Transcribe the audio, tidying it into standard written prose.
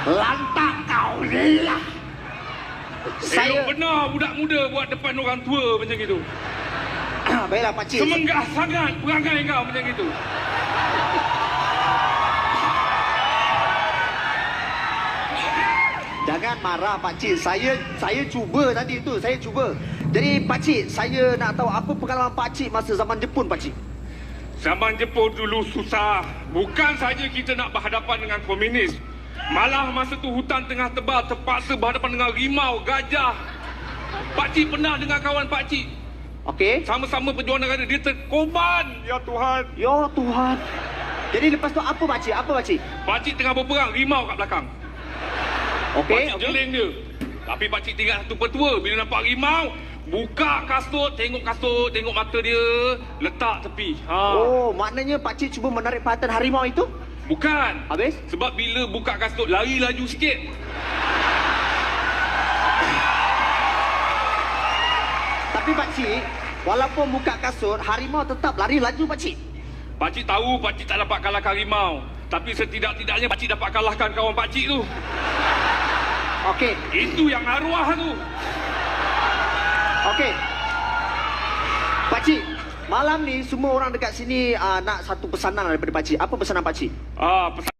Lantak kau lah. Saya benar budak muda buat depan orang tua macam itu. Baiklah pakcik. Semenggah sangat perangai kau macam itu. Jangan marah pakcik. Saya cuba tadi tu, saya cuba. Jadi pakcik, saya nak tahu apa pengalaman pakcik masa zaman Jepun pakcik. Zaman Jepun dulu susah. Bukan saja kita nak berhadapan dengan komunis. Malah masa tu hutan tengah tebal, terpaksa berhadapan dengan rimau, gajah. Pakcik pernah dengan kawan pakcik. Okey. Sama-sama perjuangan negara, dia terkorban. Ya Tuhan. Ya Tuhan. Jadi lepas tu apa pakcik? Apa pakcik? Pakcik tengah berperang, rimau kat belakang. Okey. Pakcik jeling dia. Tapi pakcik tinggal satu petua. Bila nampak rimau, buka kasut, tengok mata dia, letak tepi. Oh, maknanya pakcik cuba menarik perhatian harimau itu? Bukan. Habis? Sebab bila buka kasut, lari laju sikit. Tapi pakcik, walaupun buka kasut, harimau tetap lari laju pakcik. Pakcik tahu pakcik tak dapat kalahkan rimau. Tapi setidak-tidaknya pakcik dapat kalahkan kawan pakcik tu. Okey. Itu yang arwah tu. Okey. Pakcik, malam ni semua orang dekat sini nak satu pesanan daripada pakcik. Apa pesanan pakcik? Pesan